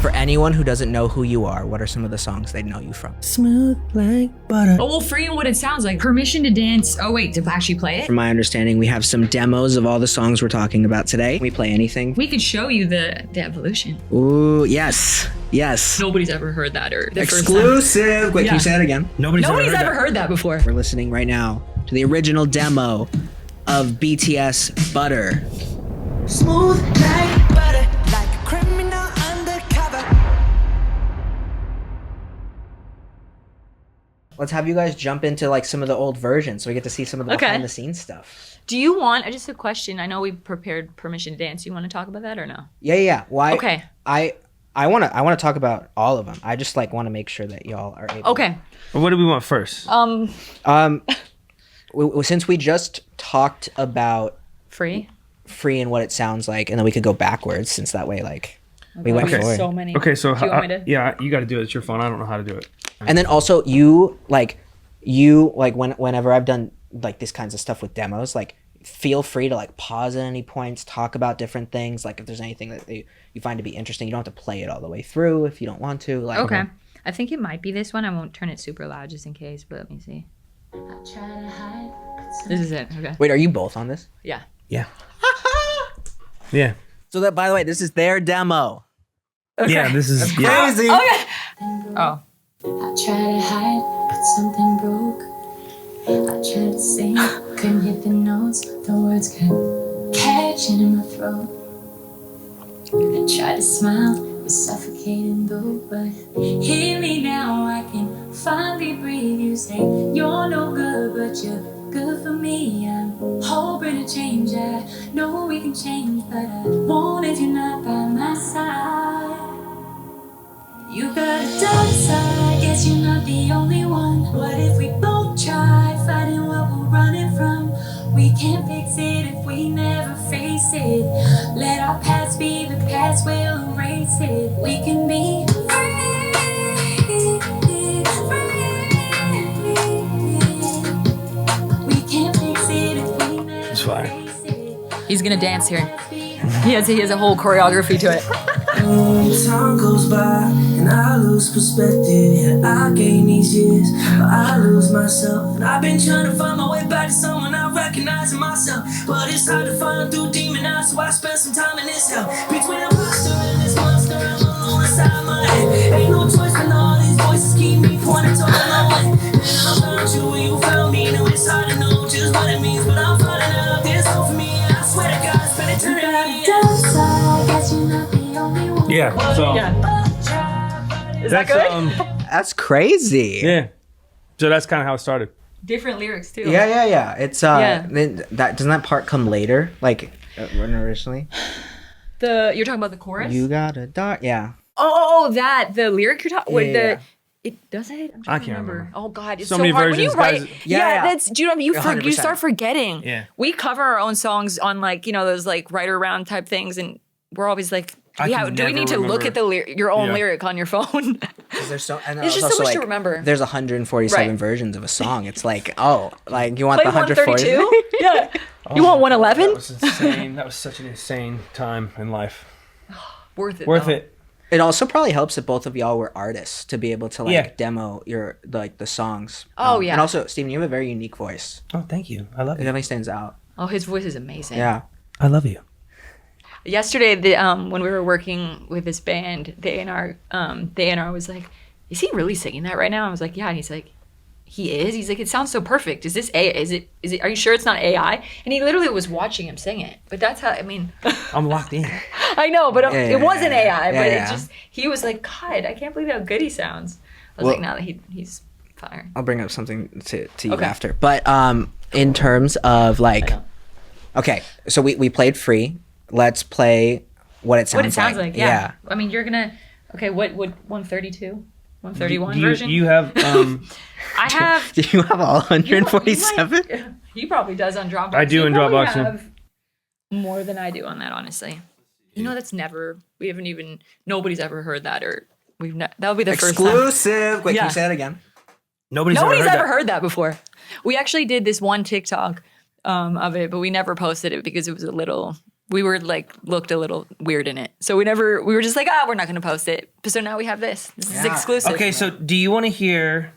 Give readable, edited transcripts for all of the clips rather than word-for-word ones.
For anyone who doesn't know who you are, what are some of the songs they know you from? Smooth like butter. Oh, well, Free and what it sounds like. Permission to Dance. Oh, wait, to actually play it? From my understanding, we have some demos of all the songs we're talking about today. Can we play anything? We could show you the evolution. Ooh, yes. Yes. Nobody's ever heard that or the first Exclusive. Wait, can you say that again? Nobody's ever heard that before. We're listening right now to the original demo of BTS Butter. Smooth like butter, like a criminal undercover. Let's have you guys jump into like some of the old versions so we get to see some of the behind the scenes stuff. Do you want, just a question, I know we prepared Permission to Dance. You want to talk about that or no? Yeah. Why? Okay. I want to talk about all of them. I just like want to make sure that y'all are able. Okay. What do we want first? Since we just talked about Free and what it sounds like, and then we could go backwards since that way like we went forward. So many. Okay, so do you want me to? Yeah, you got to do it. It's your phone. I don't know how to do it. And then also whenever I've done like these kinds of stuff with demos, like feel free to like pause at any points, talk about different things. Like if there's anything that you find to be interesting, you don't have to play it all the way through if you don't want to. Like, okay. I think it might be this one. I won't turn it super loud just in case, but let me see. This is it. Okay. Wait, are you both on this? Yeah. Yeah. Yeah. So that, by the way, this is their demo. Okay. Yeah, this is Crazy. Okay. Oh. I tried to hide, but something broke. I tried to sing, couldn't hit the notes. The words kept catching in my throat. I tried to smile, was suffocating though. But hear me now, I can finally breathe. You say you're no good, but you're good for me. I'm hoping to change. I know we can change, but I won't if you're not by my side. You got a dark side, guess you're not the only one. What if we both try fighting what we're running from? We can't fix it if we never face it. Let our past be the past, we'll erase it. We can be free, we can't fix it if we never It's fire. face it. He's gonna dance here. He has a whole choreography to it. Time goes by and I lose perspective. Yeah, I gain these years, but I lose myself. And I've been trying to find my way back to someone I recognize in myself. But it's hard to find through demon eyes, so I spent some time in this hell. Between a monster and this monster, I'm alone inside my head. Ain't no choice when all these voices keep me pointing to the way. And I found you and you found me. Now it's hard to know just what it means, but I'm finding out there's hope for me. I swear to God, it's been eternity. Yeah. So Is that good? That's crazy. Yeah. So that's kind of how it started. Different lyrics too. Yeah. It's Yeah. that doesn't that part come later? Like originally? You're talking about the chorus? You got a dark. Yeah. Oh, that the lyric you're talking with Yeah. it does it? I'm I trying to can't remember. remember. Oh God, it's So so, many hard versions, when you write. guys. Yeah. That's do you know you 100%. start forgetting. Yeah. We cover our own songs on like those like writer round type things, and we're always like, I can do we never need to look remember. at your own Yeah. lyric on your phone? There's so, and It's just also, so much to like, remember. There's 147 Right. versions of a song. It's like, oh, like you want Play the 142? 132? Yeah. You want 111? That was insane. That was such an insane time in life. Worth it. Worth though. it. It also probably helps that both of y'all were artists to be able to like Yeah. demo your the songs. Oh, yeah. And also, Steven, you have a very unique voice. Oh, thank you. I love It you. definitely stands out. Oh, his voice is amazing. Yeah. I love you. Yesterday, when we were working with this band, the A&R was like, "Is he really singing that right now?" I was like, "Yeah." And he's like, "He is." He's like, "It sounds so perfect. Is this Is it? Are you sure it's not AI?" And he literally was watching him sing it. But that's how. I mean, I'm locked in. I know, but it wasn't AI. Yeah, But yeah. it just he was like, "God, I can't believe how good he sounds." I was Well- like, "Now that he's fire." I'll bring up something to you Okay. after. But in terms of like, okay, so we played Free. Let's play what it sounds like. What it sounds like, yeah. I mean, you're gonna. Okay, what 132, 131 version? You have I have. Do you have all 147? He probably does on Dropbox. I do You in probably Dropbox, yeah. have more than I do on that, honestly. Nobody's ever heard that, or that would be the first time. Exclusive. Wait, can Yeah. you say that again? nobody's Nobody's ever ever heard heard that before. We actually did this one TikTok of it, but we never posted it because it was a little we were like looked a little weird in it. So we were just like, we're not going to post it. So now we have this. This is exclusive. Okay, so do you want to hear?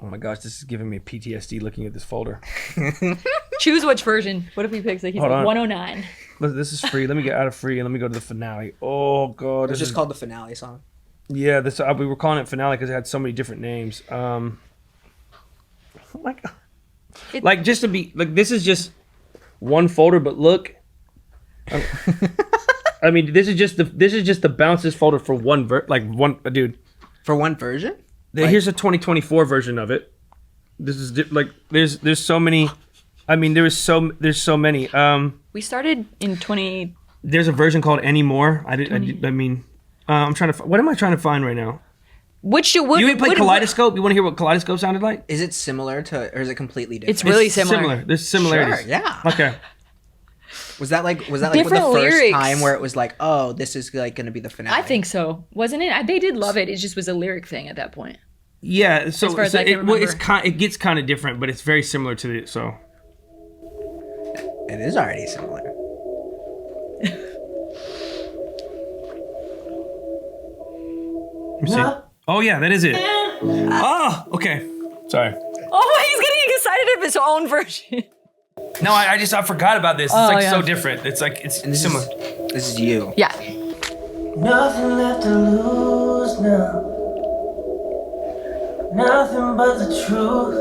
Oh my gosh, this is giving me PTSD looking at this folder. Choose which version. What if he picks like he's Hold like on. 109? This is free. Let me get out of free and let me go to the finale. Oh god, It's just called the finale song. Yeah, this we were calling it finale because it had so many different names. Oh my god. Like just to be like, this is just one folder, but look. I mean, this is just the bounces folder for one dude. For one version? Here's a 2024 version of it. This is like there's so many. I mean, there's so many. We started in 20. There's a version called Anymore. I'm trying to. What am I trying to find right now? You play Kaleidoscope? You want to hear what Kaleidoscope sounded like? Is it similar to, or is it completely different? It's really similar. There's similarities. Sure, yeah. Okay. Was that like the Different first lyrics. time where it was like, oh, this is like going to be the finale? I think so. Wasn't it? They did love it. It just was a lyric thing at that point. Yeah. So, As far as I can remember. it gets kind of different, but it's very similar to it. So. It is already similar. Let me see. Oh yeah, that is it. Oh, okay. Sorry. Oh, he's getting excited of his own version. No, I forgot about this. It's so different. It's similar. This is you. Yeah. Nothing left to lose now. Nothing but the truth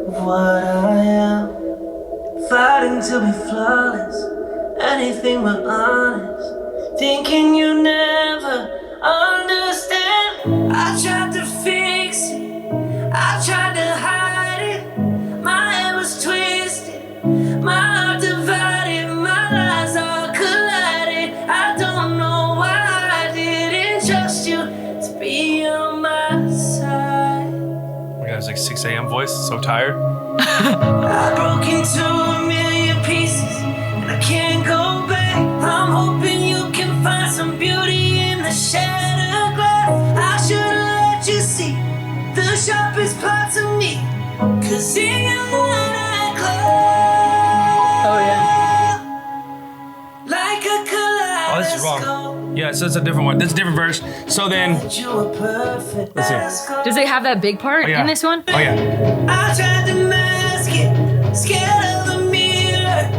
of what I am. Fighting to be flawless, anything but honest. Thinking you never understand. I tried to fix it, I tried to hide it. My head was twisted, my heart divided, my lies all collided. I don't know why I didn't trust you to be on my side. Oh my god, it's like 6 a.m. voice. So tired. I broke into a million pieces and I can't go back. I'm hoping you can find some beauty in the shattered glass. I should've let you see the sharpest parts of me, 'cause in your mind I glow. Oh yeah. Like a kaleidoscope. Oh, this is wrong. Yeah, so it's a different one. This is a different verse. So then, You were perfect. Let's see. Does it have that big part in this one? Oh yeah. I tried to mask it, scared of the mirror.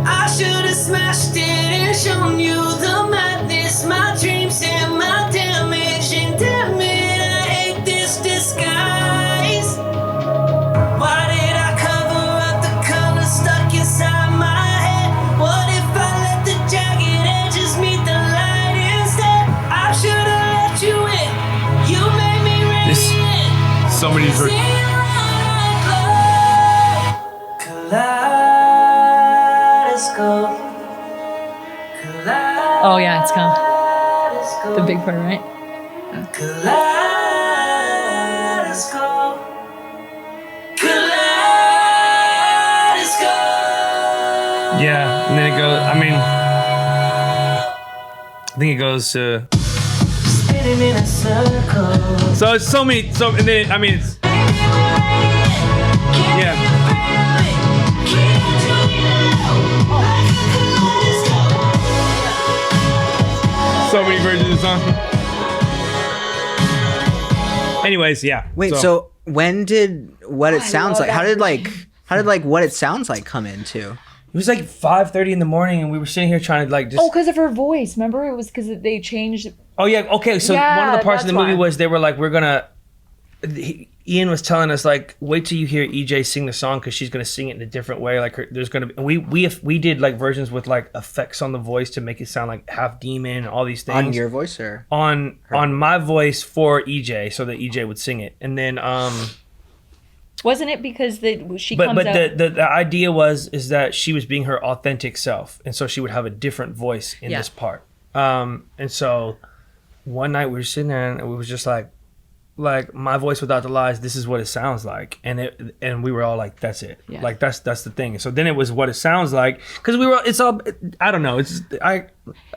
I should've smashed it and shown you the madness, my dreams and my damage. And damn it, I hate this disguise. Why did I cover up the color stuck inside my head? What if I let the jagged edges meet the light instead? I should've let you in. You made me radiant. So many verses. Kaleidoscope. Oh yeah, it's coming. The big part, right? Kaleidoscope. Kaleidoscope. Yeah, and then it goes. I think it goes to. Spinning in a circle. So it's so many. So and then it's. Yeah. So many versions of the song. Anyways, yeah. Wait, so when did What It Sounds Like? How did What It Sounds Like come into? It was like 5:30 in the morning, and we were sitting here trying to like just. Oh, because of her voice. Remember, it was because they changed. Oh yeah. Okay. So Yeah, one of the parts of the that's movie why. was they were like, we're gonna. Ian was telling us like, wait till you hear EJ sing the song because she's gonna sing it in a different way. Like there's gonna be we did like versions with like effects on the voice to make it sound like half demon and all these things. On your voice or? On my voice for EJ so that EJ would sing it, and then Wasn't it because she But comes out? the idea is that she was being her authentic self, and so she would have a different voice in this part. And so one night we were sitting there and we was just like my voice without the lies. This is what it sounds like, and we were all like, that's it. Yeah. Like that's the thing. So then it was what it sounds like because we were. It's all. I don't know. I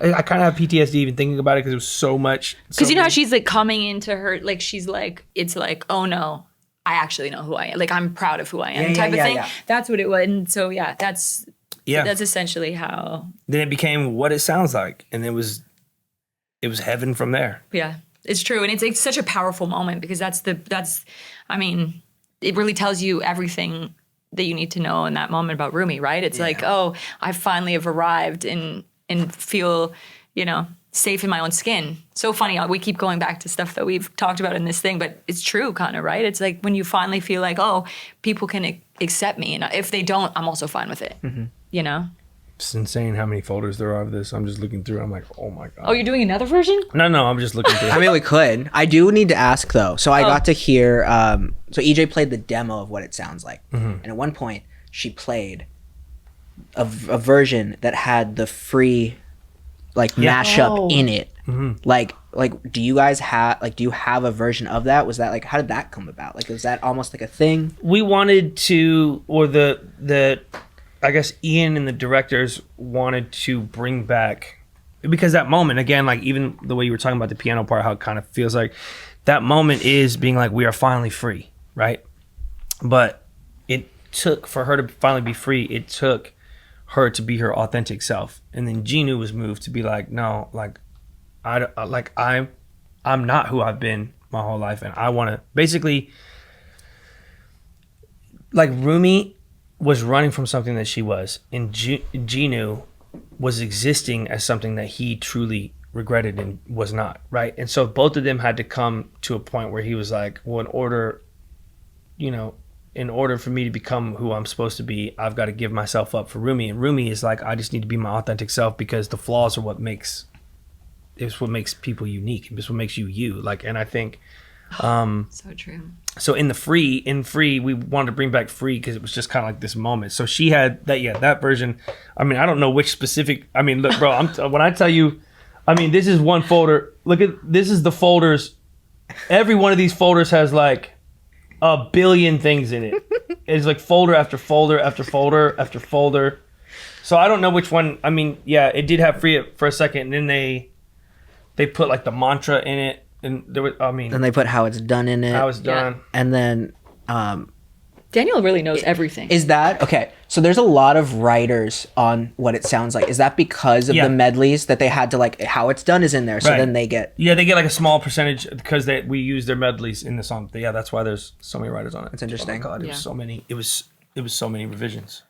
kind of have PTSD even thinking about it because it was so much. Because you know how she's like coming into her, like she's like, it's like, oh no, I actually know who I am. Like I'm proud of who I am, type of thing. Yeah. That's what it was. And so yeah, Yeah. That's essentially how. Then it became what it sounds like, and it was heaven from there. Yeah, it's true, and it's such a powerful moment because I mean, it really tells you everything that you need to know in that moment about Rumi, right? It's like, oh, I finally have arrived and feel, safe in my own skin. So funny, we keep going back to stuff that we've talked about in this thing, but it's true, kind of, right? It's like when you finally feel like, oh, people can accept me, and if they don't, I'm also fine with it. It's insane how many folders there are of this. I'm just looking through. I'm like, oh my god. Oh, you're doing another version? No, I'm just looking through. I mean, we could. I do need to ask though. So I got to hear. So EJ played the demo of what it sounds like, and at one point she played a version that had the free, mashup in it. Like, do you guys have do you have a version of that? Was that how did that come about? Was that almost like a thing? We wanted to, or the I guess Ian and the directors wanted to bring back, because that moment, again, even the way you were talking about the piano part, how it kind of feels like that moment is being we are finally free, right? But it took, for her to finally be free, it took her to be her authentic self. And then Genu was moved to be no, I'm not who I've been my whole life. And I want to basically, Rumi was running from something that she was, and Genu was existing as something that he truly regretted and was not, right? And so both of them had to come to a point where he was well, in order for me to become who I'm supposed to be, I've got to give myself up for Rumi. And Rumi is I just need to be my authentic self, because the flaws are what makes people unique. It's what makes you. And I think so true. So in free, we wanted to bring back free because it was just kind of this moment. So she had that version. I mean, I don't know which specific. I mean, look, bro, when I tell you, I mean, this is one folder. This is the folders. Every one of these folders has a billion things in it. It's folder after folder after folder after folder. So I don't know which one. I mean, yeah, it did have free for a second, and then they put the mantra in it. And there was, then they put how it's done in it. How it's done. Yeah. And then Daniel really knows everything. Is that okay? So there's a lot of writers on what it sounds like. Is that because of the medleys that they had to how it's done is in there? So then they get they get a small percentage because we use their medleys in the song. But yeah, that's why there's so many writers on it. It's interesting. Oh my God, it was so many. It was so many revisions.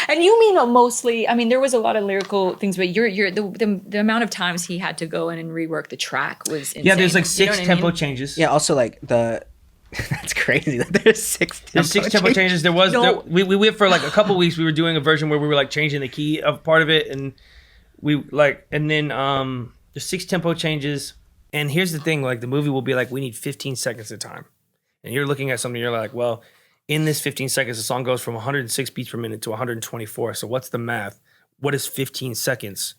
And you mean mostly? I mean, there was a lot of lyrical things, but the amount of times he had to go in and rework the track was insane. Yeah, there's 6 tempo changes. Yeah, also that's crazy that there's 6 tempo There's 6 tempo changes. There was we went for a couple weeks. We were doing a version where we were changing the key of part of it, and we and then there's 6 tempo changes. And here's the thing: the movie will be we need 15 seconds at a time, and you're looking at something, you're well. In this 15 seconds, the song goes from 106 beats per minute to 124. So what's the math? What is 15 seconds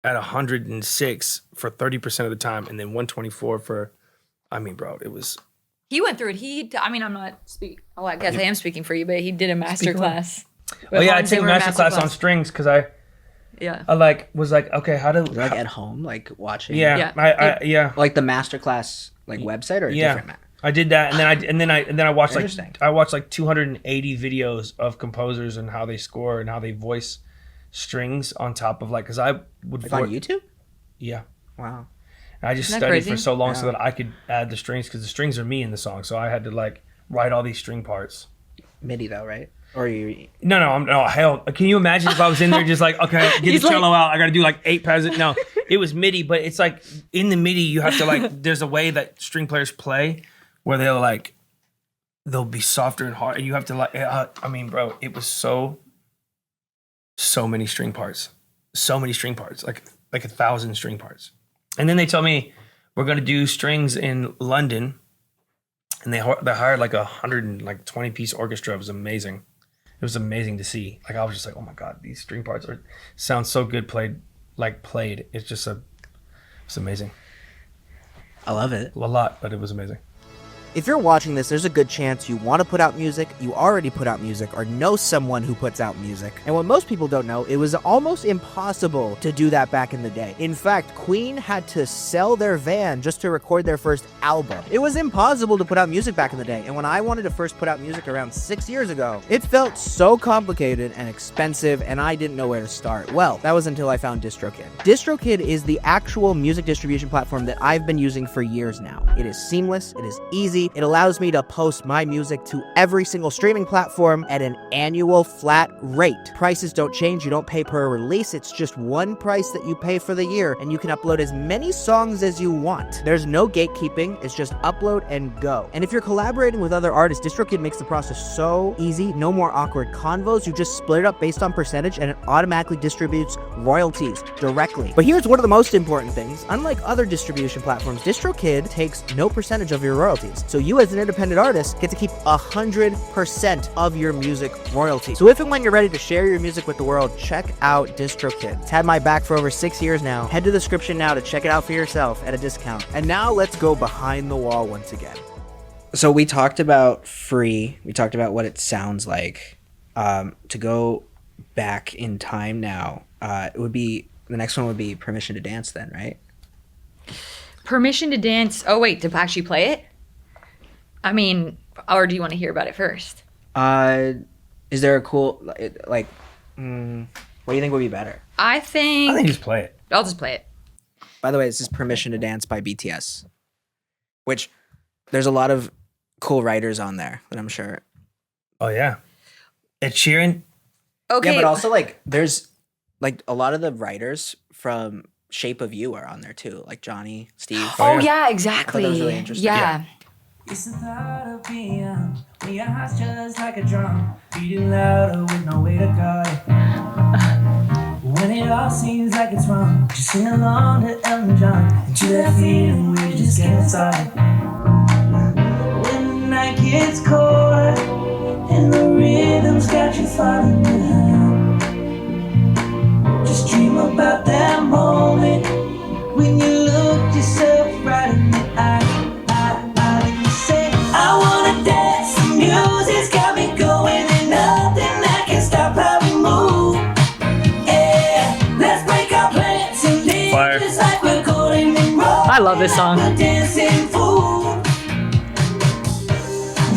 at 106 for 30% of the time, and then 124 for? I mean, bro, it was. He went through it. I'm not speaking. Well, I guess I am speaking for you, but he did a master class. Oh yeah, I took a master class on strings because I was okay, how do at home watching? Yeah. Like the master class website or a different map? I did that, and then I watched 280 videos of composers and how they score and how they voice strings on top of because I would on YouTube. Yeah. Wow. And I just studied for so long so that I could add the strings because the strings are me in the song, so I had to write all these string parts. MIDI though, right? Or you? No, hell. Can you imagine if I was in there just okay, get the cello out. I got to do 8 pads. No, it was MIDI, but it's in the MIDI you have to there's a way that string players play where they'll be softer and hard, and you have to I mean, bro, it was so many string parts, like 1,000 string parts. And then they told me we're gonna do strings in London, and they hired 120 piece orchestra. It was amazing. It was amazing to see. I was just oh my God, these string parts sound so good played. It's just it's amazing. I love it a lot, but it was amazing. If you're watching this, there's a good chance you want to put out music, you already put out music, or know someone who puts out music. And what most people don't know, it was almost impossible to do that back in the day. In fact, Queen had to sell their van just to record their first album. It was impossible to put out music back in the day, and when I wanted to first put out music around 6 years ago, it felt so complicated and expensive, and I didn't know where to start. Well, that was until I found DistroKid. DistroKid is the actual music distribution platform that I've been using for years now. It is seamless, it is easy, it allows me to post my music to every single streaming platform at an annual flat rate. Prices don't change, you don't pay per release, it's just one price that you pay for the year, and you can upload as many songs as you want. There's no gatekeeping, it's just upload and go. And if you're collaborating with other artists, DistroKid makes the process so easy, no more awkward convos, you just split it up based on percentage and it automatically distributes royalties directly. But here's one of the most important things. Unlike other distribution platforms, DistroKid takes no percentage of your royalties. So you as an independent artist get to keep 100% of your music royalties. So if and when you're ready to share your music with the world, check out DistroKid. It's had my back for over 6 years now. Head to the description now to check it out for yourself at a discount. And now let's go behind the wall once again. So we talked about Free. We talked about what it sounds like. To go back in time now, it would be, the next one would be Permission to Dance then, right? Permission to Dance. Oh, wait, to actually play it? I mean, or do you want to hear about it first? Is there a cool, like, what do you think would be better? I think just play it. I'll just play it. By the way, this is Permission to Dance by BTS, which there's a lot of cool writers on there that I'm sure. Oh, yeah. Ed Sheeran. Okay. Yeah, but also, like, there's, like, a lot of the writers from Shape of You are on there, too. Like Johnny, Steve. Oh, yeah, exactly. I thought that was really interesting. Yeah. It's the thought of being young, when your heart's just like a drum, beating louder with no way to go. When it all seems like it's wrong, just sing along to Elton John, and to that feeling we're just getting started. When the night gets colder, and the rhythm's got you falling behind, just dream about that moment, when you look yourself right in the eye. I wanna dance, the music's got me going, and nothing that can stop how we move. Yeah, let's break our plans and live just like we're golden and roll. I love this song. We're dancing fool.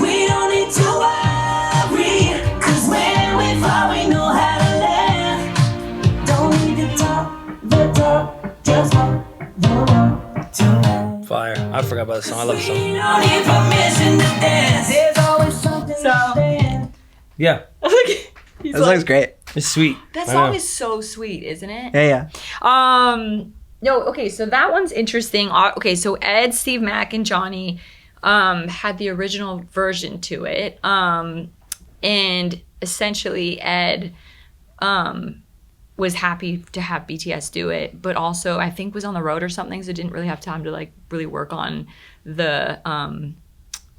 We don't need to worry, 'cause when we fall we know how to laugh. Don't need to talk the talk, just walk the walk tonight. Fire. I forgot about the song. I love the song. We don't need permission to dance. There's always something to stand. Yeah. He's That song's great. It's sweet. That I song know. is so sweet, isn't it? Yeah. No, okay, so that one's interesting. Okay, so Ed, Steve Mack, and Johnny had the original version to it. And essentially Ed was happy to have BTS do it, but also I think was on the road or something, so didn't really have time to like really work on the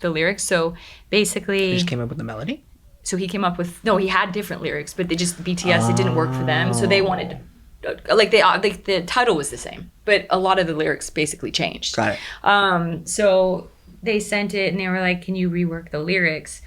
lyrics. So basically He just came up with the melody? so he came up with, no, he had different lyrics, but they just, BTS, it didn't work for them. So they wanted to, like the title was the same, but a lot of the lyrics basically changed. Got it. So they sent it and they were like, can you rework the lyrics?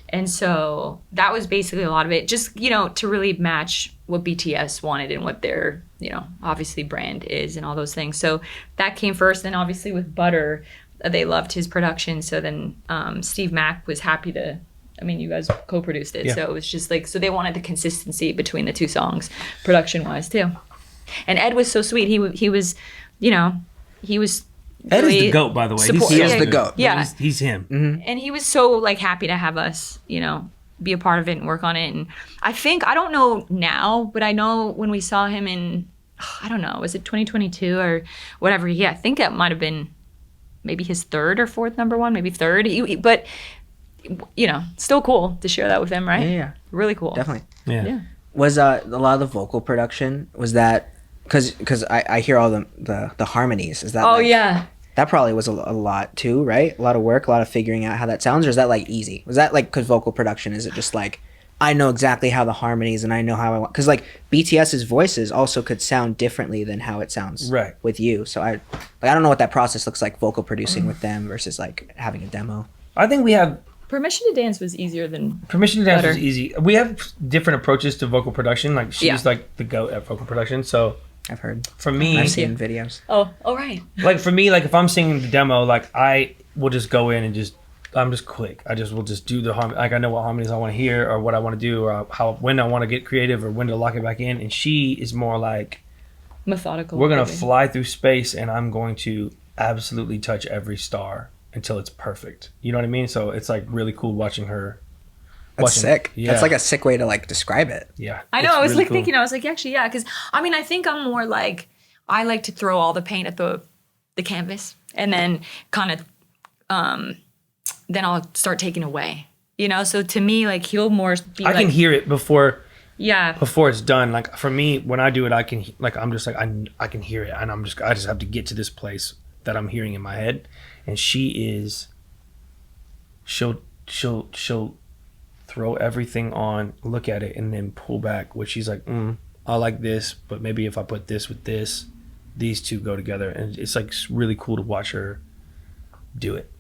And so that was basically a lot of it, just, you know, to really match what BTS wanted and what their, you know, obviously brand is and all those things. So that came first. Then obviously with Butter, they loved his production. So then Steve Mack was happy to, I mean, you guys co-produced it. Yeah. So it was just like, so they wanted the consistency between the two songs production-wise too. And Ed was so sweet. He was, you know, he was Ed really is the GOAT, by the way. He is the GOAT. Yeah. He's him. Mm-hmm. And he was so like happy to have us, you know, be a part of it and work on it. And I think, I don't know now, but I know when we saw him in, I don't know, was it 2022 or whatever? Yeah, I think that might have been maybe his third or fourth number one, maybe third. But, you know, still cool to share that with him, right? Yeah. Really cool. Definitely. Yeah. Was a lot of the vocal production, was that, because I hear all the harmonies. Is that Oh, like, yeah. That probably was a lot too, right? A lot of work, a lot of figuring out how that sounds, or is that like easy? Was that like, because vocal production, is it just like I know exactly how the harmonies and I know how I want, because like BTS's voices also could sound differently than how it sounds with you. So I don't know what that process looks like, vocal producing with them versus like having a demo. I think we have Permission to Dance was easier than Permission to Dance Butter. was easy. We have different approaches to vocal production. Like she's like the goat at vocal production. So I've heard. For me, I've seen videos. Oh, right. Like for me, like if I'm singing the demo, like I will just go in and I'm just quick. Will just do the harmony. Like I know what harmonies I want to hear or what I want to do or when I want to get creative or when to lock it back in. And she is more like methodical. We're gonna fly through space and I'm going to absolutely touch every star until it's perfect. You know what I mean? So it's like really cool watching her. That's sick. Yeah. That's like a sick way to like describe it. Yeah. I know. I was really like thinking. I was like, actually, yeah. Because I mean, I think I'm more like I like to throw all the paint at the canvas and then kind of then I'll start taking away. You know. So to me, like he'll more. Be I can hear it before. Yeah. Before it's done, like for me, when I do it, I can like I'm just like I can hear it, and I just have to get to this place that I'm hearing in my head, and she'll throw everything on, look at it, and then pull back. Which she's like, I like this, but maybe if I put this with this, these two go together, and it's like really cool to watch her do it.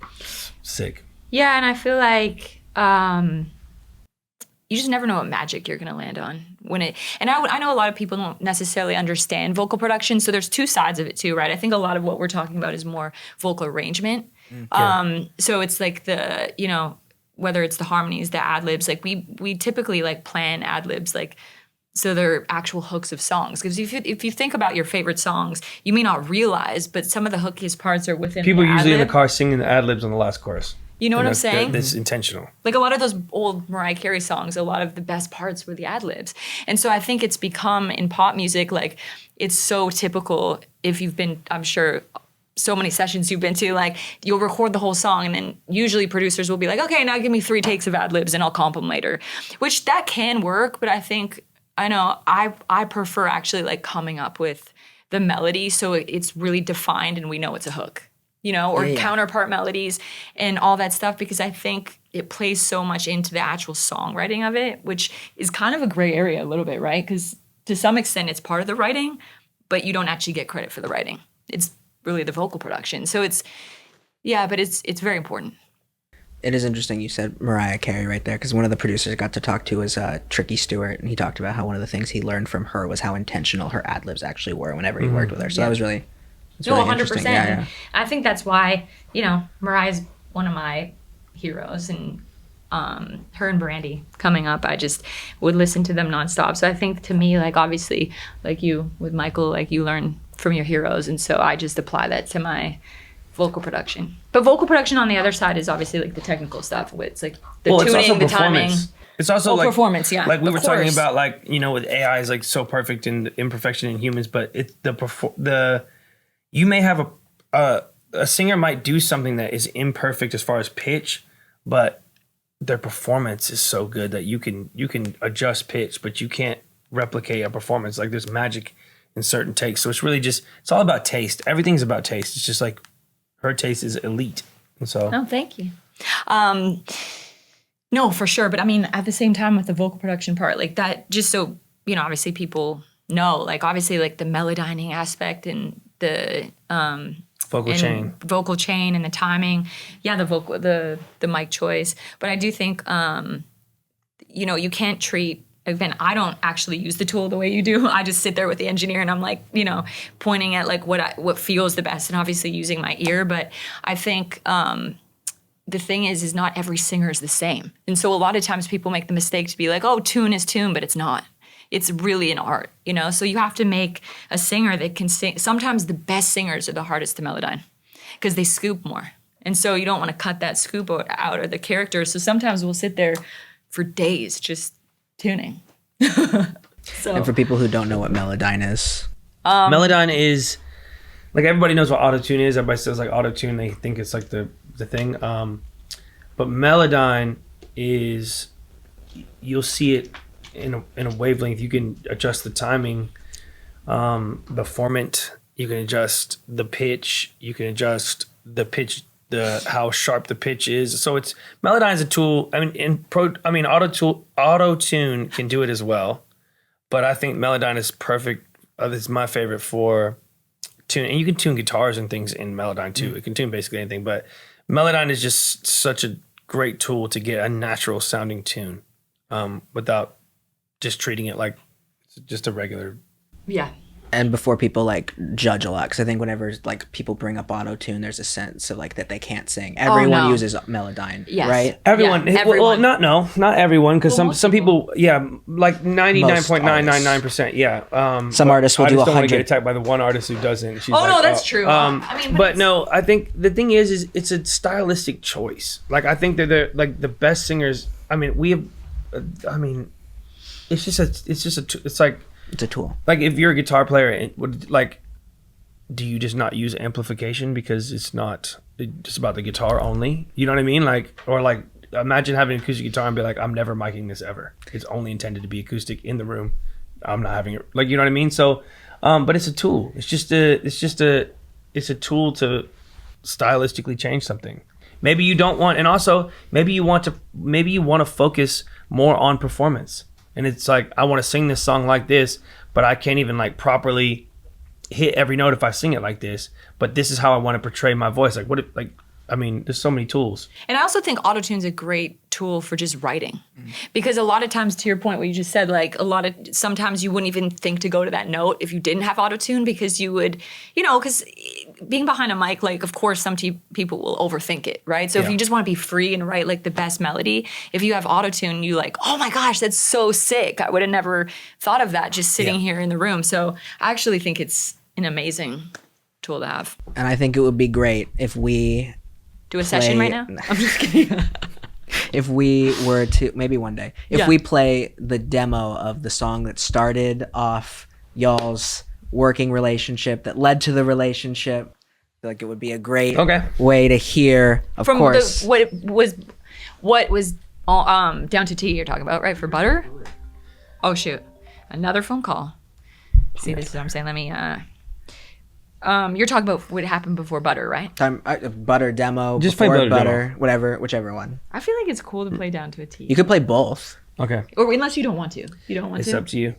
Sick. Yeah, and I feel like. You just never know what magic you're gonna land on and I know a lot of people don't necessarily understand vocal production, so there's two sides of it too, right? I think a lot of what we're talking about is more vocal arrangement. So it's like the, you know, whether it's the harmonies, the ad libs, like we typically like plan ad libs like so they're actual hooks of songs. Because if you think about your favorite songs, you may not realize, but some of the hookiest parts are within people the usually ad-lib. in the car singing the ad libs on the last chorus. You know what I'm saying? That's intentional. Like a lot of those old Mariah Carey songs, a lot of the best parts were the ad-libs. And so I think it's become in pop music, like it's so typical if you've been, I'm sure, so many sessions you've been to, like you'll record the whole song and then usually producers will be like, okay, now give me 3 takes of ad-libs and I'll comp them later. Which that can work, but I prefer actually like coming up with the melody so it's really defined and we know it's a hook. You know, or counterpart melodies and all that stuff, because I think it plays so much into the actual songwriting of it, which is kind of a gray area a little bit, right? Because to some extent it's part of the writing, but you don't actually get credit for the writing. It's really the vocal production. So it's very important. It is interesting you said Mariah Carey right there, because one of the producers I got to talk to was Tricky Stewart, and he talked about how one of the things he learned from her was how intentional her ad-libs actually were whenever he worked with her. So that was really... No, 100%. Yeah. I think that's why, you know, Mariah's one of my heroes, and her and Brandy coming up, I just would listen to them nonstop. So I think to me, like obviously, like you with Michael, like you learn from your heroes, and so I just apply that to my vocal production. But vocal production on the other side is obviously like the technical stuff. It's like the tuning, the timing. It's also like performance, yeah. Like we were talking about, like, you know, with AI is like so perfect in the imperfection in humans, but it's you may have a singer might do something that is imperfect as far as pitch, but their performance is so good that you can adjust pitch, but you can't replicate a performance. Like there's magic in certain takes. So it's really just, it's all about taste. Everything's about taste. It's just like her taste is elite. And so. Oh, thank you. No, for sure. But I mean, at the same time with the vocal production part, like that, just so, you know, obviously people know, like obviously like the melodyning aspect and the vocal chain and the timing, the mic choice. But I do think you know, you can't treat, again, I don't actually use the tool the way you do. I just sit there with the engineer and I'm like, you know, pointing at like what feels the best, and obviously using my ear. But I think the thing is not every singer is the same, and so a lot of times people make the mistake to be like, oh, tune is tune, but it's not. It's really an art, you know? So you have to make a singer that can sing. Sometimes the best singers are the hardest to melodyne because they scoop more. And so you don't want to cut that scoop out or the character. So sometimes we'll sit there for days just tuning. And for people who don't know what melodyne is. Melodyne is, like everybody knows what autotune is. Everybody says like autotune, they think it's like the thing. But melodyne is, you'll see it in a wavelength. You can adjust the timing, the formant, you can adjust the pitch, you can adjust the pitch how sharp the pitch is. So it's Melodyne is a tool. I mean, auto tune can do it as well, but I think Melodyne is perfect. It's my favorite for tune, and you can tune guitars and things in Melodyne too. It can tune basically anything, but Melodyne is just such a great tool to get a natural sounding tune without just treating it like just a regular. Yeah. And before people like judge a lot, because I think whenever like people bring up auto tune, there's a sense of like that they can't sing. Everyone uses Melodyne, right? Everyone. Yeah, everyone. Well, not everyone, because some people, like 99.999%, yeah. Some artists will do 100. I just don't want to get attacked by the one artist who doesn't. She's no, that's true. I mean, but no, I think the thing is it's a stylistic choice. Like I think that they're like the best singers. I mean, it's like. It's a tool. Like if you're a guitar player, do you just not use amplification because it's not just about the guitar only? You know what I mean? Like, or like imagine having an acoustic guitar and be like, I'm never micing this ever. It's only intended to be acoustic in the room. I'm not having it. Like, you know what I mean? So, but it's a tool. It's a tool to stylistically change something. Maybe you don't want, and also maybe you want to focus more on performance. And it's like, I want to sing this song like this, but I can't even like properly hit every note if I sing it like this. But this is how I want to portray my voice. Like there's so many tools. And I also think autotune's a great tool for just writing. Because a lot of times, to your point, what you just said, like sometimes you wouldn't even think to go to that note if you didn't have autotune, because you would, because being behind a mic, like, of course, some people will overthink it, right? So if you just want to be free and write like the best melody, if you have autotune, you like, oh my gosh, that's so sick. I would have never thought of that just sitting here in the room. So I actually think it's an amazing tool to have. And I think it would be great if we do a session right now. I'm just kidding. If we were to, maybe one day, if we play the demo of the song that started off y'all's working relationship, that led to the relationship, I feel like it would be a great way to hear, of course. What was Down to T you're talking about, right? For Butter? Oh, shoot. Another phone call. See, this is what I'm saying. Let me, you're talking about what happened before Butter, right? Butter demo, just before play Butter, whichever one. I feel like it's cool to play Down to a T. You could play both. Okay. Or unless you don't want to. You don't want it's to? It's up to you.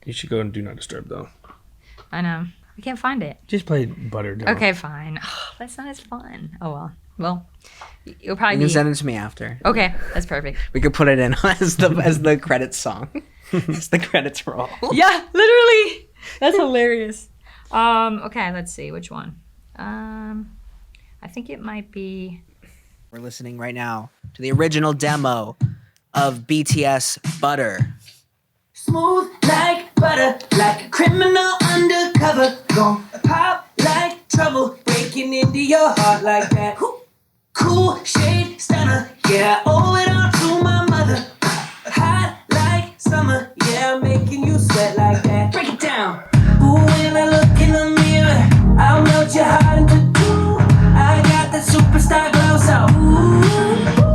You should go and Do Not Disturb, though. I know. I can't find it. Just play Butter demo. Okay, fine. Oh, that's not as fun. Oh, well. Well, you'll probably You can send it to me after. Okay, that's perfect. We could put it in as the credits song. As the credits roll. Yeah, literally. That's hilarious. Okay, let's see which one. I think it might be. We're listening right now to the original demo of BTS Butter. Smooth like butter, like a criminal undercover. Gon' pop like trouble, breaking into your heart like that. Cool shade stunner, yeah, I owe it all to my mother. Hot like summer, yeah, I'm making you sweat like that. Break it down. Ooh, when I look in the mirror, I'll melt your heart into two. I got that superstar glow, so ooh,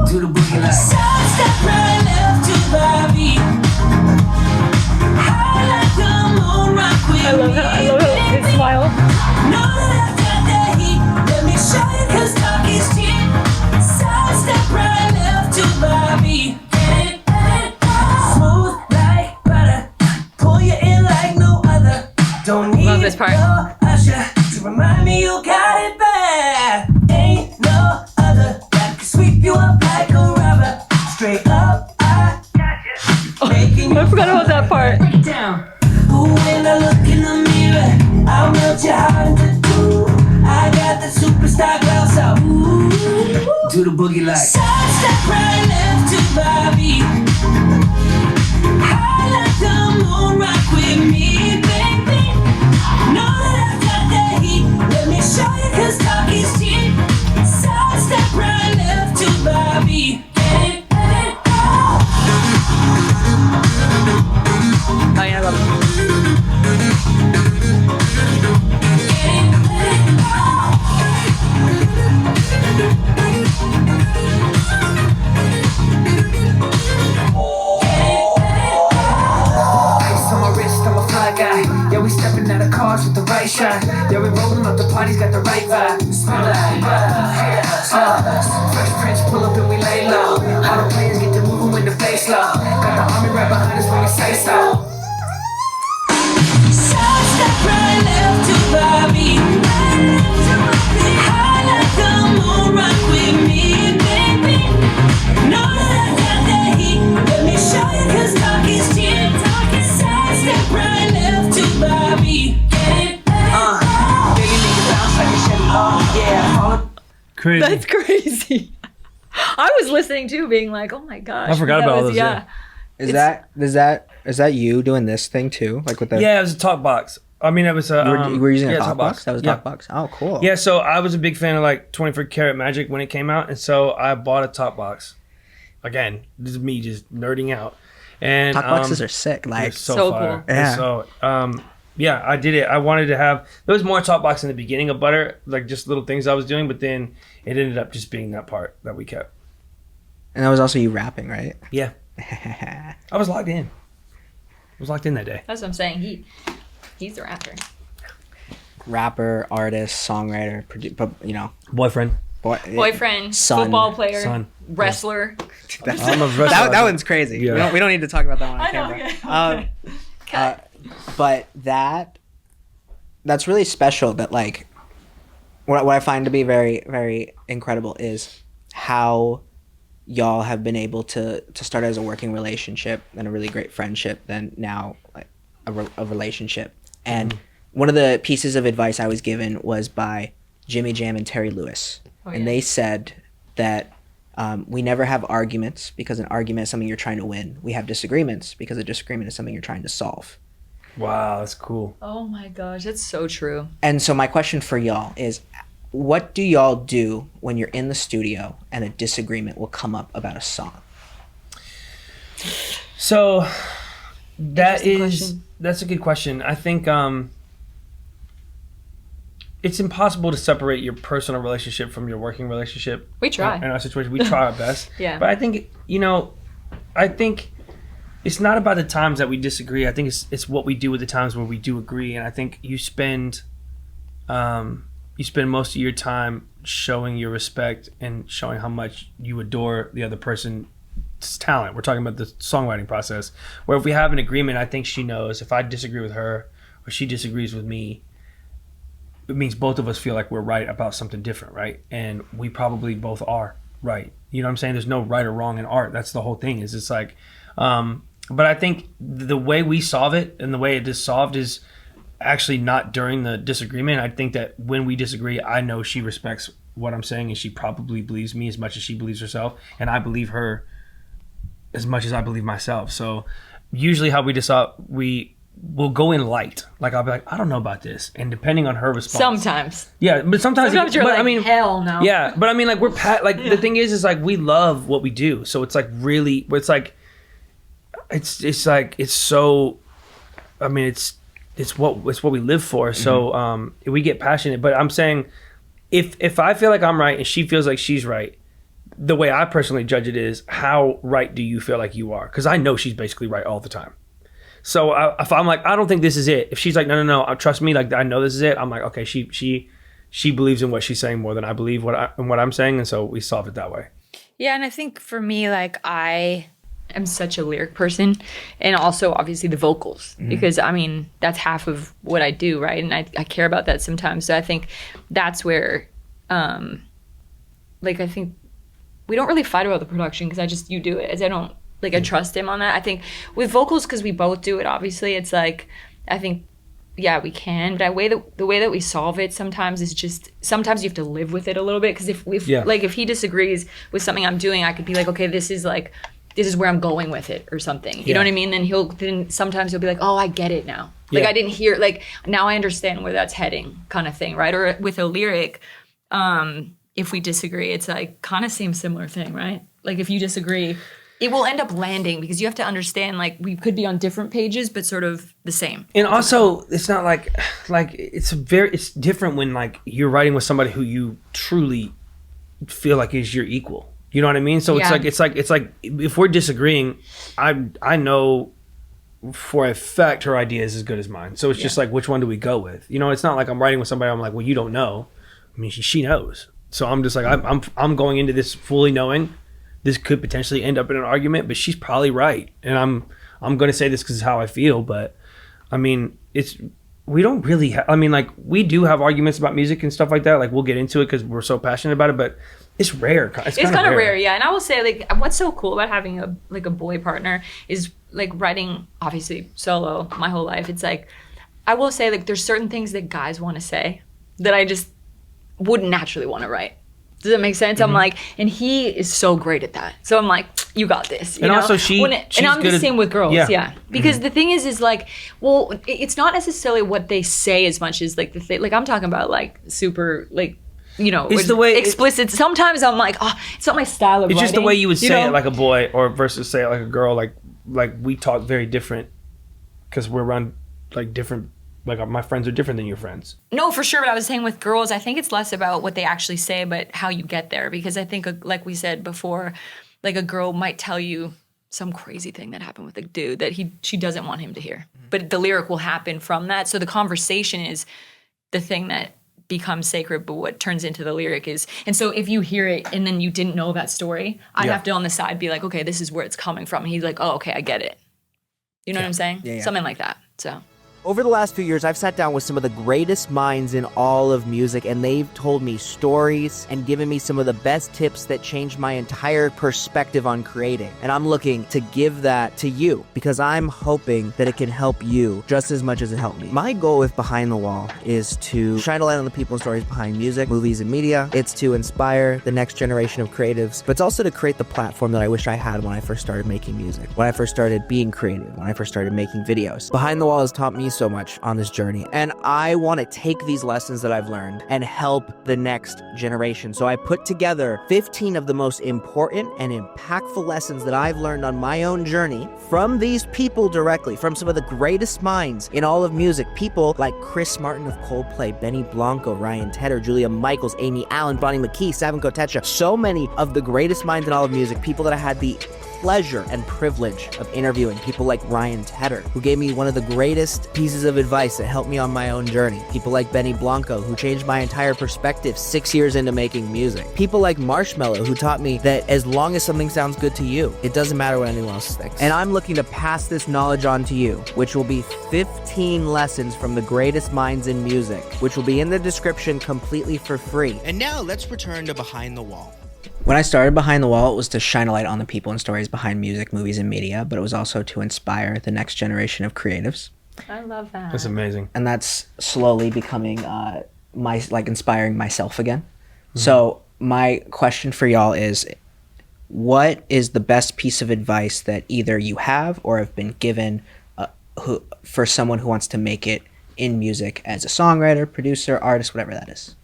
do the boogie like side step right left to the beat. High like the moon, rock with me. I love it. His smile. Know that I got that heat. Let me show you, 'cause talk is cheap. Side step right left to the beat. Smooth like butter, pull you in like no other. Don't need Love this part. no usher to remind me you got it bad. Ain't no other that can sweep you up like a rubber. Straight up, I got you. Making you I forgot about that part. break it down. Ooh, when I look in the mirror, I'll melt your heart into two. I got the superstar glow, so ooh, do the boogie like side step right left to the beat. High like the moon, rock with me, baby. Know that I got that heat. Let me show you, 'cause talk is cheap. Side step right left to the beat. Oh, yeah, I love it. Ice on my wrist, I'm a fly guy. shot. Yeah, we rolling up, the party's got the right vibe. Smell that, Fresh Prince pull up and we lay low. All the players get to moving when the bass low. Got the army right behind us when we say so. Step right left to Bobby. High like the moon, rock with me, baby. Know that I got that heat. Let me show you, 'cause talk is cheap. Talk is side. Step right left to Bobby. Get it back. Baby, make it bounce like a Chevy. Oh, yeah. Crazy. That's crazy. I was listening too, being like, "Oh my gosh!" I forgot that about all was- those, yeah. Is that you doing this thing too? Like with the Yeah, it was a talk box. I mean, it was a. you were using a yeah, talk box? That was a Yeah. talk box. Oh, cool. Yeah, so I was a big fan of like 24 Karat Magic when it came out, and so I bought a top box. Again, this is me just nerding out. And Talk boxes are sick. they're Like So fire. cool. Yeah. So yeah, I did it. I wanted to have. There was more talk box in the beginning of Butter, like just little things I was doing, but then it ended up just being that part that we kept. and that was also you rapping, right? Yeah, I was locked in. I was locked in that day. That's what I'm saying. He's the rapper. Rapper, artist, songwriter, Boyfriend. Boyfriend, Son. football player, Son. wrestler. I'm a wrestler. that one's crazy. Yeah. We don't need to talk about that one on I know, camera. okay. But that's really special. That like what I find to be very, very incredible is how y'all have been able to start as a working relationship and a really great friendship, then now like a relationship. And one of the pieces of advice I was given was by Jimmy Jam and Terry Lewis. And they said that we never have arguments because an argument is something you're trying to win. We have disagreements because a disagreement is something you're trying to solve. Wow, that's cool. Oh my gosh, that's so true. And so my question for y'all is, what do y'all do when you're in the studio and a disagreement will come up about a song? So that's question. a good question. I think it's impossible to separate your personal relationship from your working relationship. We try. In our situation, we try our best. Yeah. But I think it's not about the times that we disagree. I think it's what we do with the times where we do agree. And I think you spend most of your time showing your respect and showing how much you adore the other person's talent. We're talking about the songwriting process, where if we have an agreement, I think she knows if I disagree with her or she disagrees with me, it means both of us feel like we're right about something different, right? And we probably both are right. You know what I'm saying? There's no right or wrong in art. That's the whole thing. Is it's like, but I think the way we solve it and the way it is solved is actually not during the disagreement. I think that when we disagree, I know she respects what I'm saying and she probably believes me as much as she believes herself, and I believe her as much as I believe myself. So usually how we decide, we'll go in light. Like I'll be like, I don't know about this, and depending on her response. Sometimes. Yeah, but sometimes you're but, like, I mean, hell no. Yeah, but I mean, like the thing is like we love what we do, so it's like really, it's like, it's like it's so. I mean, it's what we live for. So we get passionate. But I'm saying, if I feel like I'm right and she feels like she's right, the way I personally judge it is, how right do you feel like you are? Because I know she's basically right all the time. So if I'm like, I don't think this is it. If she's like, no, trust me, like I know this is it. I'm like, okay, she believes in what she's saying more than I believe what I'm saying, and so we solve it that way. Yeah, and I think for me, like I am such a lyric person, and also obviously the vocals, because I mean that's half of what I do, right? And I care about that sometimes. So I think that's where, like I think we don't really fight about the production because you do it. As I don't. Like I trust him on that. I think with vocals, because we both do it, obviously, it's like, I think, yeah, we can. But the way that we solve it sometimes is just, sometimes you have to live with it a little bit. Because if he disagrees with something I'm doing, I could be like, okay, this is where I'm going with it or something. You know what I mean? Then sometimes he'll be like, oh, I get it now. Like I didn't hear, like now I understand where that's heading kind of thing, right? Or with a lyric, if we disagree, it's like kind of same similar thing, right? Like if you disagree, it will end up landing because you have to understand, like, we could be on different pages, but sort of the same. And also, it's not like it's different when like you're writing with somebody who you truly feel like is your equal. You know what I mean? So it's like if we're disagreeing, I know for a fact her idea is as good as mine. So it's just like, which one do we go with? You know, it's not like I'm writing with somebody, I'm like, well, you don't know. I mean, she knows. So I'm just like, I'm going into this fully knowing this could potentially end up in an argument, but she's probably right. And I'm going to say this because it's how I feel, but I mean, we don't really I mean, like, we do have arguments about music and stuff like that. Like, we'll get into it because we're so passionate about it, but it's rare. It's kind of rare. Yeah. And I will say, like, what's so cool about having a boy partner is, like, writing, obviously, solo my whole life. It's like, I will say, like, there's certain things that guys want to say that I just wouldn't naturally want to write. Does that make sense? I'm like, and he is so great at that. So I'm like, you got this. You know? Also and I'm the same with girls. Yeah. Because the thing is like, well, it's not necessarily what they say as much as like the thing. Like, I'm talking about like super, like, you know, it's the way explicit. Sometimes I'm like, oh, it's not my style of It's writing. just the way you would say it like a boy or versus say it like a girl. Like we talk very different because we're around like different. Like, my friends are different than your friends. No, for sure. But I was saying with girls, I think it's less about what they actually say, but how you get there. Because I think, like we said before, like, a girl might tell you some crazy thing that happened with a dude that she doesn't want him to hear. But the lyric will happen from that. So the conversation is the thing that becomes sacred, but what turns into the lyric is. And so if you hear it and then you didn't know that story, I'd have to on the side be like, okay, this is where it's coming from. And he's like, oh, okay, I get it. You know what I'm saying? Yeah. Something like that. So. Over the last few years, I've sat down with some of the greatest minds in all of music, and they've told me stories and given me some of the best tips that changed my entire perspective on creating. And I'm looking to give that to you because I'm hoping that it can help you just as much as it helped me. My goal with Behind the Wall is to shine a light on the people and stories behind music, movies, and media. It's to inspire the next generation of creatives, but it's also to create the platform that I wish I had when I first started making music, when I first started being creative, when I first started making videos. Behind the Wall has taught me so much on this journey, and I want to take these lessons that I've learned and help the next generation. So I put together 15 of the most important and impactful lessons that I've learned on my own journey from these people directly, from some of the greatest minds in all of music. People like Chris Martin of Coldplay, Benny Blanco, Ryan Tedder, Julia Michaels, Amy Allen, Bonnie McKee, Savan Kotecha. So many of the greatest minds in all of music, people that I had the pleasure and privilege of interviewing. People like Ryan Tedder, who gave me one of the greatest pieces of advice that helped me on my own journey. People like Benny Blanco, who changed my entire perspective 6 years into making music. People like Marshmello, who taught me that as long as something sounds good to you, it doesn't matter what anyone else thinks. And I'm looking to pass this knowledge on to you, which will be 15 lessons from the greatest minds in music, which will be in the description completely for free. And now let's return to Behind the Wall. When I started Behind the Wall, it was to shine a light on the people and stories behind music, movies, and media, but it was also to inspire the next generation of creatives. I love that. That's amazing. And that's slowly becoming inspiring myself again. So my question for y'all is, what is the best piece of advice that either you have or have been given for someone who wants to make it in music as a songwriter, producer, artist, whatever that is?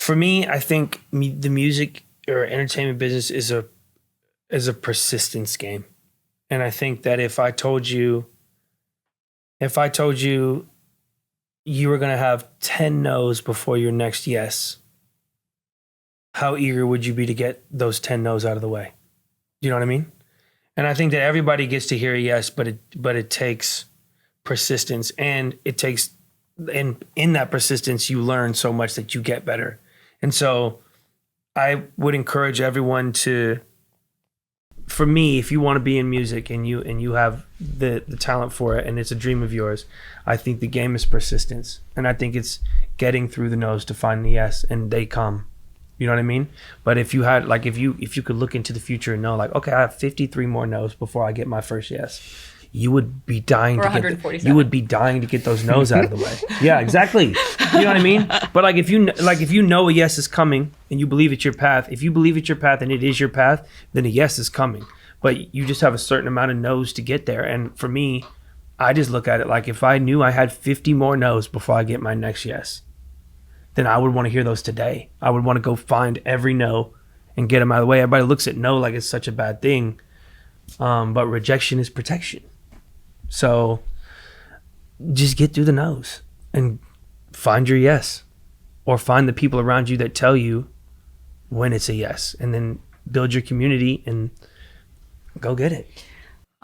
For me, I think the music or entertainment business is a persistence game. And I think that if I told you you were going to have 10 no's before your next yes, how eager would you be to get those 10 no's out of the way? Do you know what I mean? And I think that everybody gets to hear a yes, but it takes persistence, and in that persistence, you learn so much that you get better. And so I would encourage everyone for me, if you want to be in music and you have the talent for it and it's a dream of yours, I think the game is persistence. And I think it's getting through the no's to find the yes, and they come. You know what I mean? But if you had, like, if you could look into the future and know, like, okay, I have 53 more no's before I get my first yes, you would be dying to get those no's out of the way. Yeah, exactly. You know what I mean? But if you know a yes is coming and you believe it's your path, if you believe it's your path and it is your path, then a yes is coming. But you just have a certain amount of no's to get there. And for me, I just look at it like, if I knew I had 50 more no's before I get my next yes, then I would want to hear those today. I would want to go find every no and get them out of the way. Everybody looks at no like it's such a bad thing. But rejection is protection. So just get through the no's and find your yes, or find the people around you that tell you when it's a yes, and then build your community and go get it.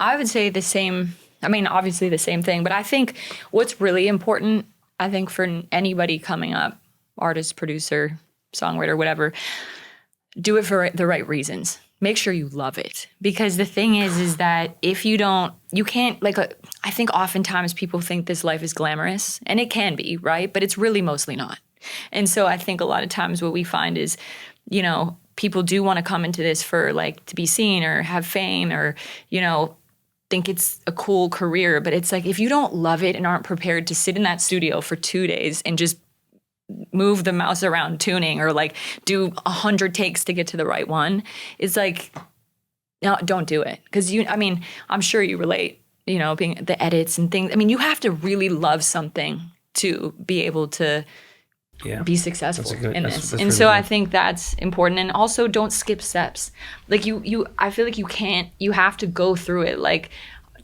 I would say the same. I mean, obviously the same thing, but I think what's really important, I think for anybody coming up, artist, producer, songwriter, whatever, do it for the right reasons. Make sure you love it. Because the thing is that if you don't, you can't, like, I think oftentimes people think this life is glamorous, and it can be, right? But it's really mostly not. And so I think a lot of times what we find is, you know, people do want to come into this for, like, to be seen or have fame or, you know, think it's a cool career. But it's like, if you don't love it and aren't prepared to sit in that studio for 2 days and just move the mouse around tuning or like do 100 takes to get to the right one, it's like, no, don't do it. Because I mean, I'm sure you relate, you know, being the edits and things. I mean, you have to really love something to be able to be successful in this. And so I think that's important. And also don't skip steps. Like I feel like you have to go through it, like,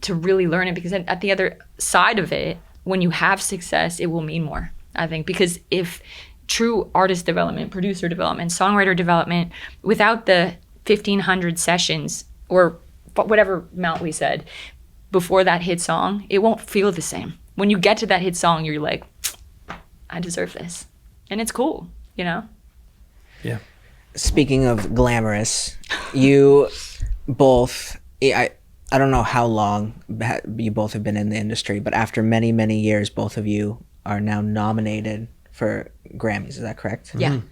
to really learn it, because at the other side of it, when you have success, it will mean more, I think. Because if true artist development, producer development, songwriter development, without the 1,500 sessions or whatever amount we said before that hit song, it won't feel the same. When you get to that hit song, you're like, I deserve this. And it's cool, you know? Yeah. Speaking of glamorous, you both, I don't know how long you both have been in the industry, but after many, many years, both of you are now nominated for Grammys. Is that correct? Yeah. Mm-hmm.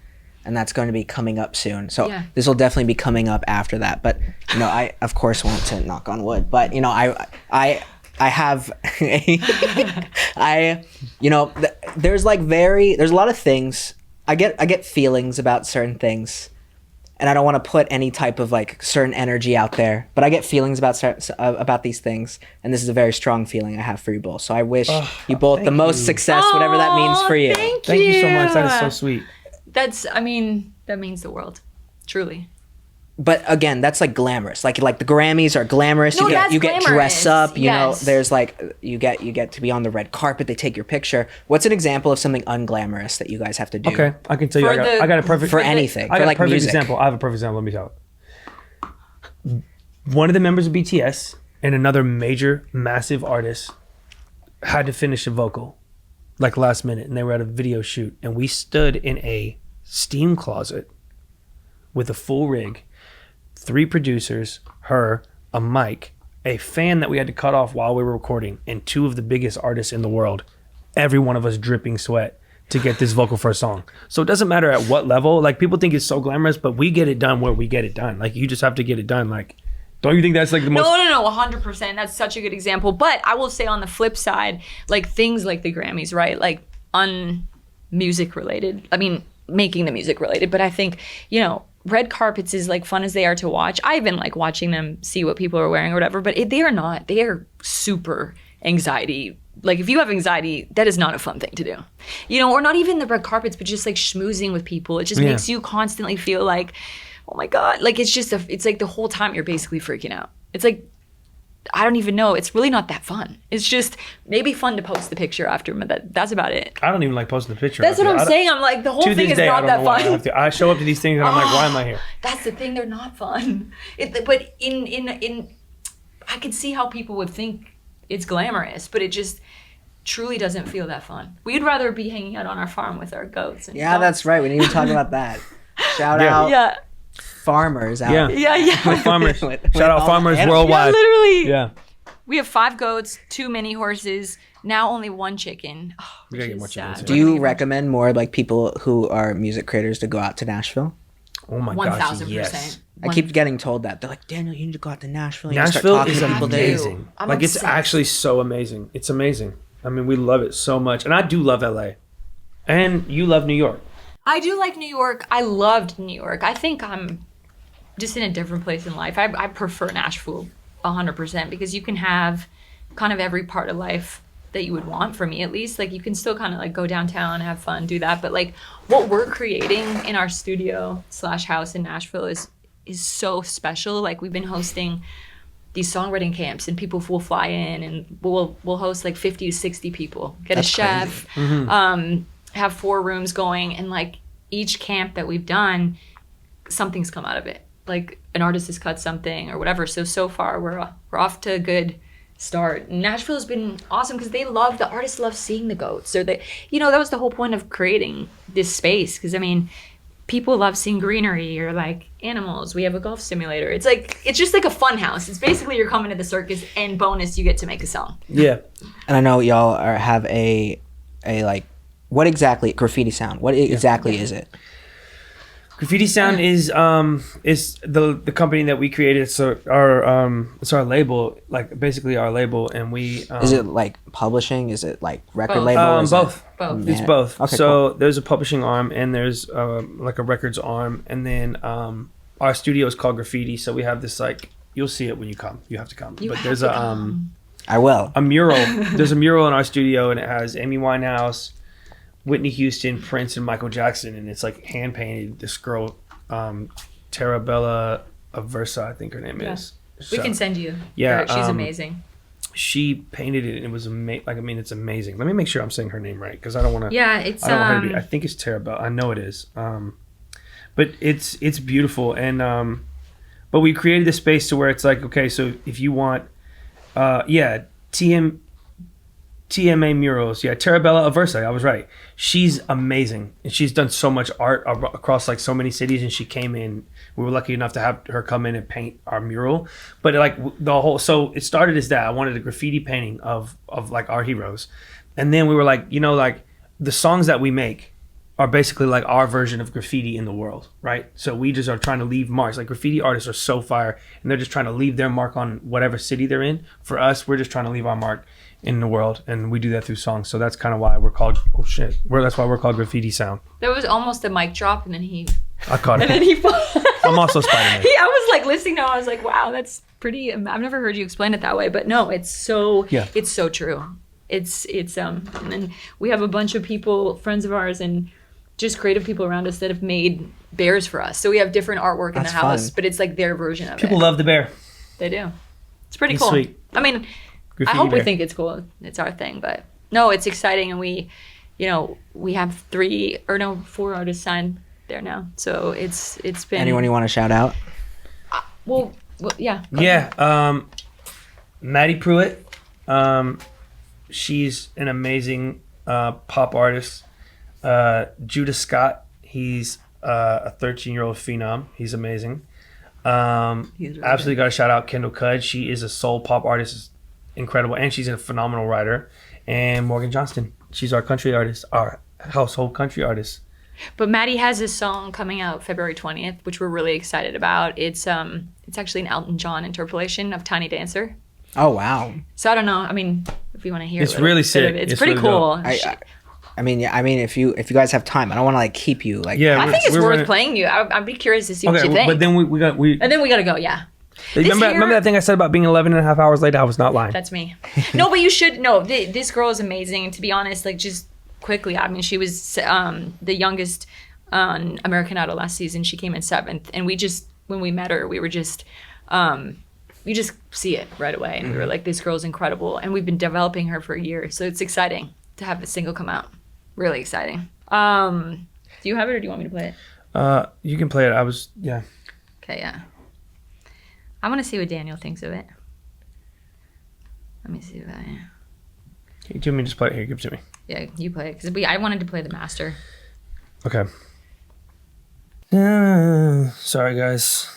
And that's going to be coming up soon. So this will definitely be coming up after that. But, you know, I, of course, want to knock on wood. But, you know, I have, you know, there's a lot of things. I get feelings about certain things, and I don't want to put any type of like certain energy out there, but I get feelings about these things, and this is a very strong feeling I have for you both. So I wish you both the most success, whatever that means for you. Thank you so much. That is so sweet. I mean, that means the world, truly. But again, that's like glamorous. Like the Grammys are glamorous. No, you get dressed up. You know, Yes. there's like you get to be on the red carpet. They take your picture. What's an example of something unglamorous that you guys have to do? Okay, I can tell you. I got a perfect for anything. I got for like a perfect music. example. I have a perfect example. Let me tell it. One of the members of BTS and another major, massive artist had to finish a vocal, like last minute, and they were at a video shoot, and we stood in a steam closet with a full rig. 3 producers, her, a mic, a fan that we had to cut off while we were recording, and 2 of the biggest artists in the world. Every one of us dripping sweat to get this vocal for a song. So it doesn't matter at what level. Like, people think it's so glamorous, but we get it done where we get it done. Like, you just have to get it done. Like, don't you think that's like the most... No, 100%. That's such a good example. But I will say on the flip side, like things like the Grammys, right? Like un-music related. I mean, making the music related. But I think, you know, red carpets, is like fun as they are to watch. I even like watching them, see what people are wearing or whatever, but they are not. They are super anxiety. Like, if you have anxiety, that is not a fun thing to do. You know, or not even the red carpets, but just like schmoozing with people. It just makes you constantly feel like, oh my God. Like, it's just, it's like the whole time you're basically freaking out. It's like, I don't even know. It's really not that fun. It's just maybe fun to post the picture after, but that's about it. I don't even like posting the picture. That's what I'm saying. I'm like, the whole thing is not that fun. I show up to these things and I'm like, why am I here? That's the thing. They're not fun. But in I could see how people would think it's glamorous, but it just truly doesn't feel that fun. We'd rather be hanging out on our farm with our goats. And dogs. That's right. We didn't even talk about that. Shout out. Yeah. Farmers out. Yeah. Farmers. Shout out farmers worldwide. Yeah, literally. Yeah. We have 5 goats, 2 mini horses, now only 1 chicken. Oh, We gotta get more chickens. Do you recommend more like people who are music creators to go out to Nashville? Oh my gosh, 1,000%. yes. I keep getting told that. They're like, Daniel, you need to go out to Nashville. You Nashville start talking is to people there. amazing. I'm like, it's obsessed. actually so amazing. It's amazing. I mean, we love it so much. And I do love LA. And you love New York. I do like New York. I loved New York. I think I'm just in a different place in life. I prefer Nashville 100% because you can have kind of every part of life that you would want, for me at least. Like, you can still kind of like go downtown, have fun, do that. But like what we're creating in our studio / house in Nashville is so special. Like, we've been hosting these songwriting camps, and people will fly in, and we'll host like 50 to 60 people, get That's a chef, have 4 rooms going, and like each camp that we've done, something's come out of it. like an artist has cut something or whatever. So far we're off to a good start. Nashville has been awesome because the artists love seeing the goats, or that was the whole point of creating this space, because I mean, people love seeing greenery or like animals. We have a golf simulator. It's just like a fun house. It's basically you're coming to the circus, and bonus, you get to make a song. Yeah. And I know y'all have a like, what exactly, Graffiti Sound, what exactly is it? Graffiti Sound is the company that we created. So it's our label, like basically our label, and we is it like publishing? Is it like record label? Both. Both. It's both. Okay, so cool. There's a publishing arm, and there's like a records arm, and then our studio is called Graffiti. So we have this, like, you'll see it when you come. You have to come. There's I will. a mural. There's a mural in our studio, and it has Amy Winehouse, Whitney Houston, Prince, and Michael Jackson, and it's like hand painted. This girl, Tarabella Aversa, I think her name is. We can send you. Yeah, she's amazing. She painted it, and it was it's amazing. Let me make sure I'm saying her name right, because I don't want to. Yeah, it's. I don't want her to be. I think it's Tarabella. I know it is. But it's beautiful, and but we created this space to where it's like, okay, so if you want, TMA murals. Yeah, Tarabella Aversa. I was right. She's amazing, and she's done so much art across like so many cities. And she came in. We were lucky enough to have her come in and paint our mural. But like the whole, so it started as that. I wanted a graffiti painting of like our heroes, and then we were like, like the songs that we make are basically like our version of graffiti in the world, right? So we just are trying to leave marks. Like, graffiti artists are so fire, and they're just trying to leave their mark on whatever city they're in. For us, we're just trying to leave our mark in the world, and we do that through songs. So that's kind of why we're called that's why we're called Graffiti Sound. That was almost a mic drop, and then I caught it. and then he I'm also Spider-Man. I was like listening to him, I was like, wow, that's pretty. I've never heard you explain it that way, but no, it's so true. It's and then we have a bunch of people, friends of ours, and just creative people around us that have made bears for us. So we have different artwork in the house, but it's like their version of it. People love the bear. They do. It's pretty He's cool. sweet. I mean, Graffiti I hope bear. we think it's cool. It's our thing, but no, it's exciting, and we have 4 artists signed there now. So it's been. Anyone you want to shout out? Well, yeah. Yeah, Maddie Pruitt. She's an amazing pop artist. Judah Scott, he's a 13-year-old phenom. He's amazing. Absolutely got to shout out Kendall Cudd. She is a soul pop artist, incredible, and she's a phenomenal writer. And Morgan Johnston, she's our country artist, our household country artist. But Maddie has a song coming out February 20th, which we're really excited about. It's actually an Elton John interpolation of Tiny Dancer. Oh wow! So I don't know. I mean, if you want to hear, it's really sick. It's pretty really cool. I mean, if you guys have time, I don't want to like keep you like. Yeah, I think it's worth playing you. I'd be curious to see what you think. But then we and then we got to go. Yeah. Remember that thing I said about being 11 and a half hours late? I was not lying. That's me. No, but you should know. This girl is amazing. And to be honest, like, just quickly, I mean, she was the youngest on American Idol last season. She came in 7th, and when we met her, we were just you just see it right away, and we were like, this girl's incredible, and we've been developing her for a year, so it's exciting to have a single come out. Really exciting. Do you have it, or do you want me to play it? You can play it. Okay, yeah. I want to see what Daniel thinks of it. Let me see what I... Do you want me to just play it? Here, give it to me. Yeah, you play it, because I wanted to play the master. Okay. Sorry, guys.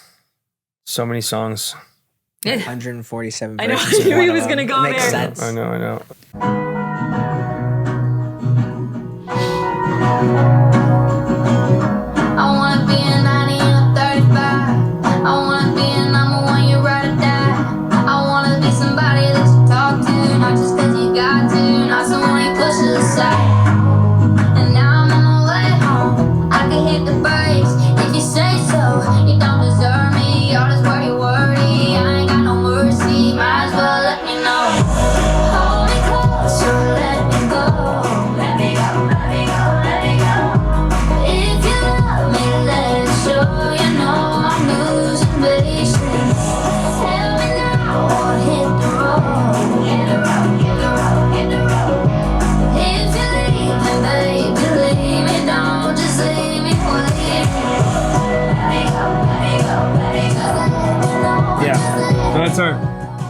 So many songs. 147 I know. versions. I knew he was going to go Makes there. sense. I know. I wanna be a 90 and a 35. I wanna be a number one, you ride or die. I wanna be somebody that you talk to, not just cause you got to, not someone you push to the side. And now I'm on my way home, I can hit the brakes if you say so. You don't deserve me, all this worry, I ain't got no mercy, might as well let me know. Hold me close.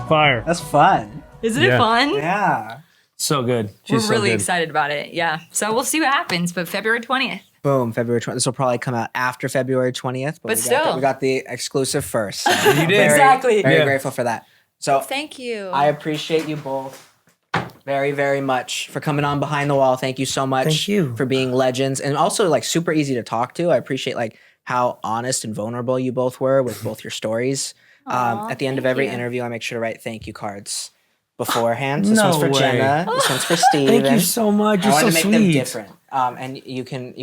fire. That's fun. Isn't it fun? Yeah. So good. We're She's so really good. excited about it. Yeah. So we'll see what happens. But February 20th. Boom, February 20th. This will probably come out after February 20th. But still. We got the exclusive first. So You did. Exactly. Very Yeah. grateful for that. So Thank you. I appreciate you both very, very much for coming on Behind the Wall. Thank you so much. Thank you. For being legends and also like super easy to talk to. I appreciate like how honest and vulnerable you both were with both your stories. At the end of every you. interview, I make sure to write thank you cards beforehand. This No one's for way. Jenna. This one's for Stephen. Thank you so much. I You're wanted so to make them sweet. different. And you can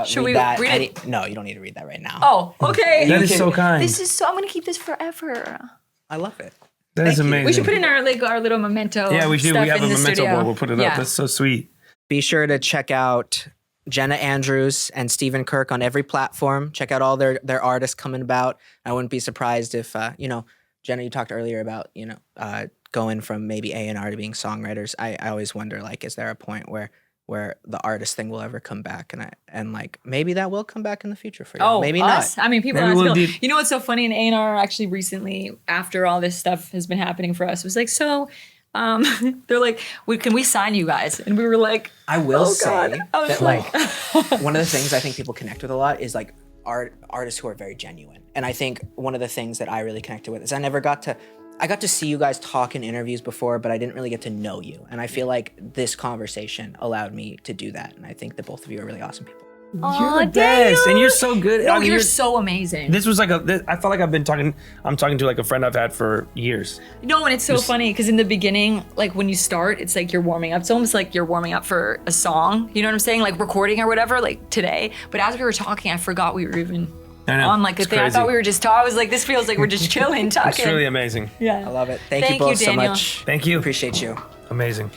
Should read we that. read it? No, you don't need to read that right now. Oh, okay. That is so kind. This is so. I'm gonna keep this forever. I love it. That is Thank you. amazing. We should put in our little memento. Yeah, we do. Stuff We have in a the memento studio. board. We'll put it Yeah. up. That's so sweet. Be sure to check out Jenna Andrews and Stephen Kirk on every platform. Check out all their artists coming about. I wouldn't be surprised if Jenna, you talked earlier about going from maybe A&R to being songwriters. I always wonder, like, is there a point where the artist thing will ever come back, and like maybe that will come back in the future for you. Oh, maybe us? not. I mean, people Maybe ask we'll me. do- You know what's so funny? In A&R, actually, recently, after all this stuff has been happening for us, it was like, so, they're like, can we sign you guys? And we were like, I will Oh, say God. I was that like one of the things I think people connect with a lot is like artists who are very genuine. And I think one of the things that I really connected with is I got to see you guys talk in interviews before, but I didn't really get to know you. And I feel like this conversation allowed me to do that. And I think that both of you are really awesome people. You're the best, and you're so good. no, I mean, you're so amazing. This was like I felt like I'm talking to like a friend I've had for years. No, and it's so funny because in the beginning, like when you start, it's like you're warming up. It's almost like you're warming up for a song. You know what I'm saying? Like recording or whatever, like today. But as we were talking, I forgot we were even I know. on like a It's thing. I crazy. thought we were just talking. I was like, this feels like we're just chilling, talking. It's really amazing. Yeah. I love it. Thank you Thank you, both so Daniel. much. Thank you. Appreciate you. Amazing.